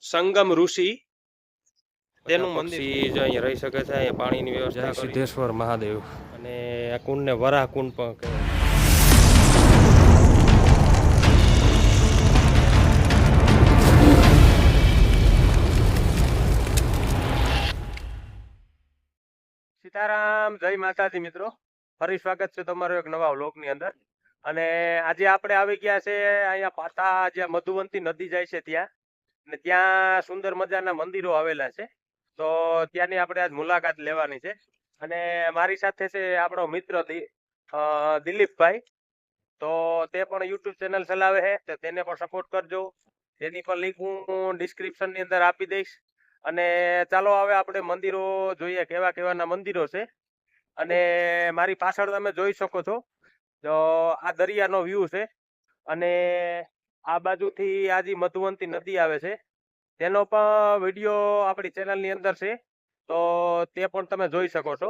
સંગમ ઋષિ તેનું મંદિર જો અહીંયા રહી શકે છે. અહીંયા પાણીની વ્યવસ્થા કરી. સિદ્ધેશ્વર મહાદેવ અને આ કુંડને વરાહ કુંડ પણ કહેવાય. સીતારામ, જય માતાજી મિત્રો. ફરી સ્વાગત છે તમારું એક નવા વ્લોગની અંદર. અને આજે આપણે આવી ગયા છે અહીંયા પાટા જ્યાં મધુવંતી નદી જાય છે ત્યાં, અને ત્યાં સુંદર મજાના મંદિરો આવેલા છે. તો ત્યાંની આપણે આજ મુલાકાત લેવાની છે. અને મારી સાથે છે આપણો મિત્ર દિલીપભાઈ. તો તે પણ યુટ્યુબ ચેનલ ચલાવે છે, તો તેને પણ સપોર્ટ કરજો. તેની પણ લિંક હું ડિસ્ક્રિપ્શનની અંદર આપી દઈશ. અને ચાલો હવે આપણે મંદિરો જોઈએ, કેવા કેવાના મંદિરો છે. અને મારી પાછળ તમે જોઈ શકો છો, તો આ દરિયાનો વ્યૂ છે. અને આ બાજુથી આ જે મધુવંતી નદી આવે છે તેનો પણ વિડીયો આપણી ચેનલની અંદર છે, તો તે પણ તમે જોઈ શકો છો.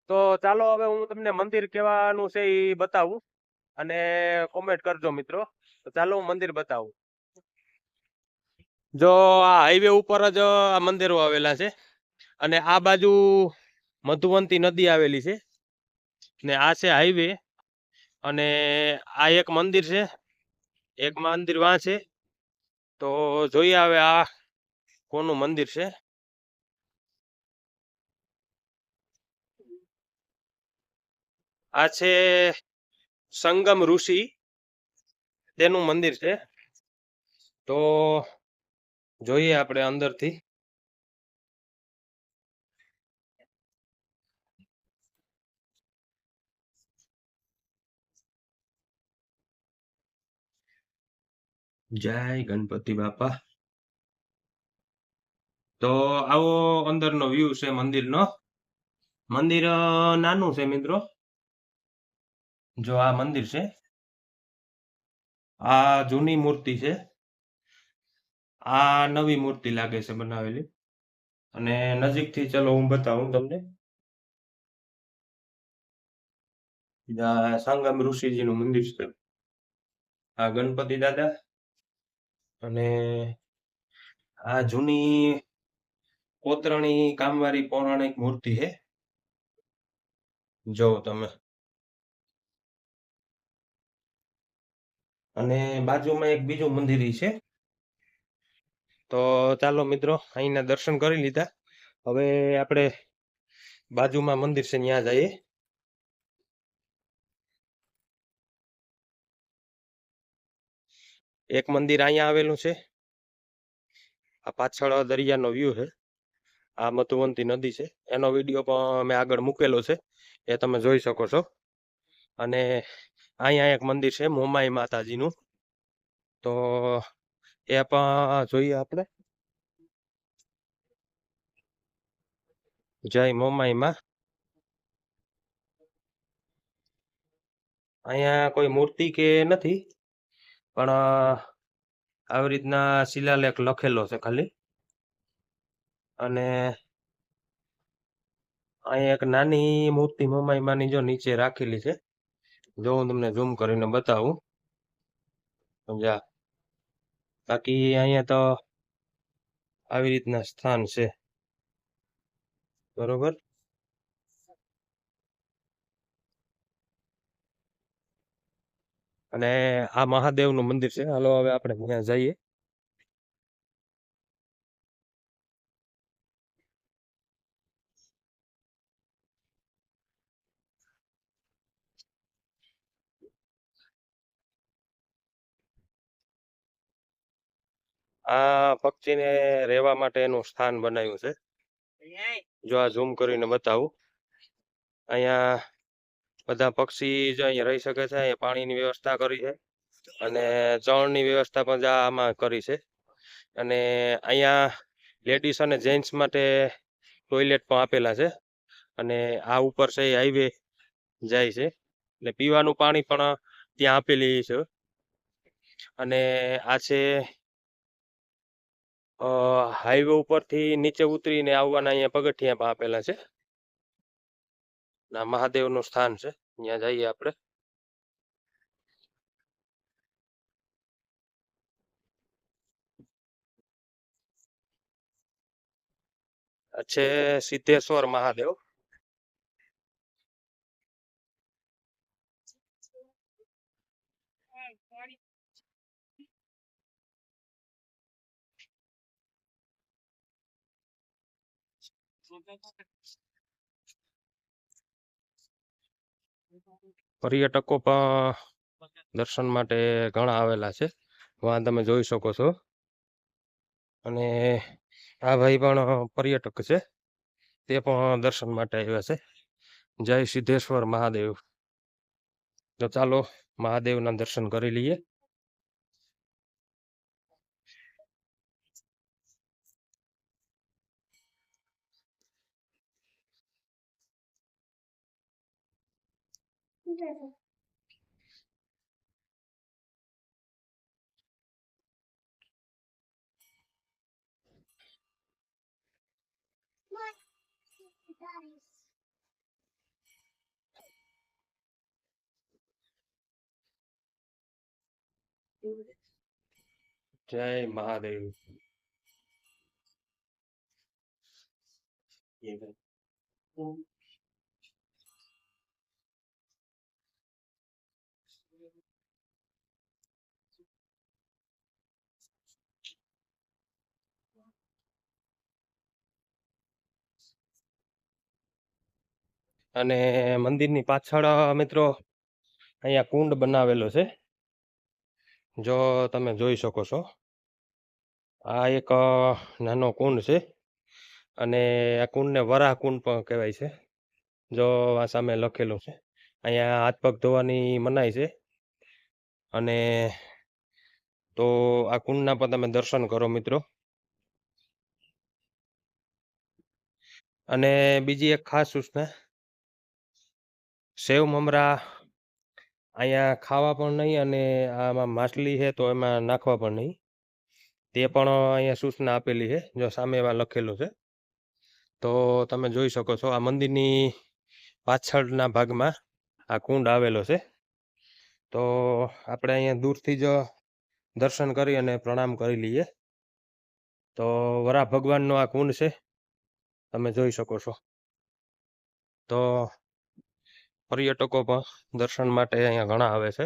તો ચાલો હવે હું તમને મંદિર કેવાનું છે એ બતાવું, અને કોમેન્ટ કરજો મિત્રો. તો ચાલો હું મંદિર બતાવું. જો આ હાઈવે ઉપર જ આ મંદિરો આવેલા છે, અને આ બાજુ મધુવંતી નદી આવેલી છે, ને આ છે હાઈવે. અને આ એક મંદિર છે, એક મંદિર વાં છે. તો જોઈએ હવે આ કોનું મંદિર છે. આ છે સંગમ ઋષિ તેનું મંદિર છે. તો જોઈએ આપણે અંદરથી. જય ગણપતિ બાપા. તો આવો અંદરનો વ્યૂ છે મંદિરનો. મંદિર નાનું છે મિત્રો. જો આ મંદિર છે, આ જૂની મૂર્તિ છે, આ નવી મૂર્તિ લાગે છે બનાવેલી. અને નજીકથી ચલો હું બતાવું તમને. સંગમ ઋષિજીનું મંદિર છે. આ ગણપતિ દાદા, અને આ જૂની કોતરણી કામવાળી પૌરાણિક મૂર્તિ છે. જો તમે. અને બાજુમાં એક બીજું મંદિર છે. તો ચાલો મિત્રો, અહીંના દર્શન કરી લીધા. હવે આપણે બાજુમાં મંદિર છે ત્યાં જઈએ. એક મંદિર અહીંયા આવેલું છે. આ પાછળ દરિયાનો વ્યૂ છે. આ મધુવંતી નદી છે, એનો વિડીયો પણ મેં આગળ મૂકેલો છે, એ તમે જોઈ શકો છો. અને અહીંયા એક મંદિર છે મોમાઈ માતાજીનું, તો એ પણ જોઈએ આપણે. જય મોમાઈમાં. અહીંયા કોઈ મૂર્તિ કે નથી, પણ આવી રીતના શિલાલેખ લખેલો છે ખાલી. અને અહીંયા એક નાની મૂર્તિ મોમાઈમાની જો નીચે રાખેલી છે. જો હું તમને ઝૂમ કરીને બતાવું. સમજા. બાકી અહીંયા તો આવી રીતના સ્થાન છે, બરોબર. અને આ મહાદેવનું મંદિર છે. હાલો હવે આપણે ત્યાં જઈએ. આ પક્ષીને રહેવા માટેનું સ્થાન બનાવ્યું છે. જો આ ઝૂમ કરીને બતાવું. અહીંયા બધા પક્ષી જો અહીંયા રહી શકે છે. અહીંયા પાણીની વ્યવસ્થા કરી છે, અને ચણની વ્યવસ્થા પણ આમાં કરી છે. અને અહીંયા લેડીઝ અને જેન્ટ્સ માટે ટોયલેટ પણ આપેલા છે. અને આ ઉપર છે એ હાઈવે જાય છે, એટલે પીવાનું પાણી પણ ત્યાં આપેલી છે. અને આ છે હાઈવે ઉપરથી નીચે ઉતરીને આવવાના અહીંયા પગથિયા પણ આપેલા છે. ના મહાદેવનું સ્થાન છે, ત્યાં જઈએ આપણે. છે સિદ્ધેશ્વર મહાદેવ. પર્યટકો પણ દર્શન માટે ઘણા આવેલા છે, વાં તમે જોઈ શકો છો. અને આ ભાઈ પણ પર્યટક છે, તે પણ દર્શન માટે આવ્યા છે. જય સિદ્ધેશ્વર મહાદેવ. તો ચાલો મહાદેવના દર્શન કરી લઈએ. જય મહાદેવ. અને મંદિરની પાછળ મિત્રો અહીંયા કુંડ બનાવેલો છે, જો તમે જોઈ શકો છો. આ એક નાનો કુંડ છે, અને આ કુંડને વરાહ કુંડ પણ કહેવાય છે. જો આ સામે લખેલું છે. અહીંયા હાથ પગ ધોવાની મનાઈ છે. અને તો આ કુંડના પણ તમે દર્શન કરો મિત્રો. અને બીજી એક ખાસ સૂચના, સેવ મમરા અહીંયા ખાવા પણ નહીં, અને આમાં માછલી છે તો એમાં નાખવા પણ નહીં, તે પણ અહીંયા સૂચના આપેલી છે. જો સામે એમાં લખેલું છે, તો તમે જોઈ શકો છો. આ મંદિરની પાછળના ભાગમાં આ કુંડ આવેલો છે. તો આપણે અહીંયા દૂરથી જ દર્શન કરી અને પ્રણામ કરી લઈએ. તો વરાહ ભગવાનનો આ કુંડ છે, તમે જોઈ શકો છો. તો પર્યટકો પણ દર્શન માટે અહીંયા ઘણા આવે છે.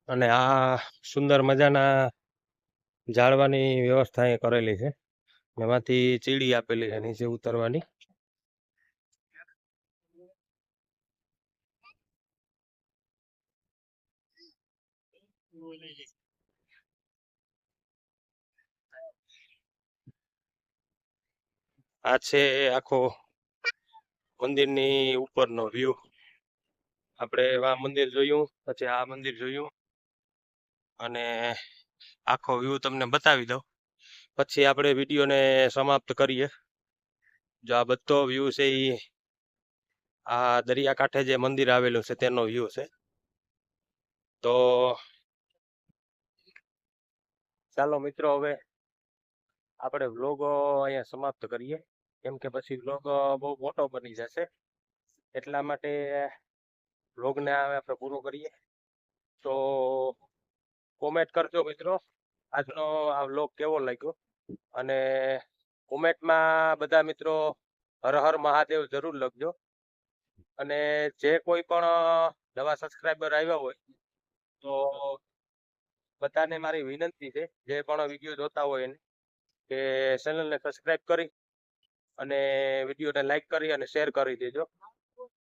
અને આ સુંદર મજાના જાળવાની વ્યવસ્થા અહીં કરેલી છે. એમાંથી ચીડી આપેલી છે નીચે ઉતરવાની. આ છે આખો મંદિરની ઉપરનો વ્યૂ. આપણે આ મંદિર જોયું, પછી આ મંદિર જોયું, અને આખો વ્યૂ તમને બતાવી દઉં, પછી આપણે વિડીયોને સમાપ્ત કરીએ. જો આ બધો વ્યૂ છે એ આ દરિયાકાંઠે જે મંદિર આવેલું છે તેનો વ્યૂ છે. તો ચાલો મિત્રો, હવે આપણે વ્લોગ અહીંયા સમાપ્ત કરીએ, કેમ કે પછી વ્લોગ બહુ મોટો બની જશે. એટલા માટે વ્લોગને હવે આપણે પૂરો કરીએ. તો કોમેન્ટ કરજો મિત્રો, આજનો આ વ્લોગ કેવો લાગ્યો. અને કોમેન્ટમાં બધા મિત્રો હર હર મહાદેવ જરૂર લખજો. અને જે કોઈ પણ નવા સબસ્ક્રાઈબર આવ્યા હોય તો બધાને મારી વિનંતી છે, જે પણ વિડીયો જોતા હોય એને, કે ચેનલને સબસ્ક્રાઈબ કરી અને વિડીયોને લાઈક કરી અને શેર કરી દેજો.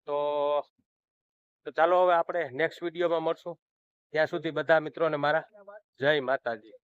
તો ચાલો હવે આપણે નેક્સ્ટ વિડીયોમાં મળશું. ત્યાં સુધી બધા મિત્રોને મારા જય માતાજી.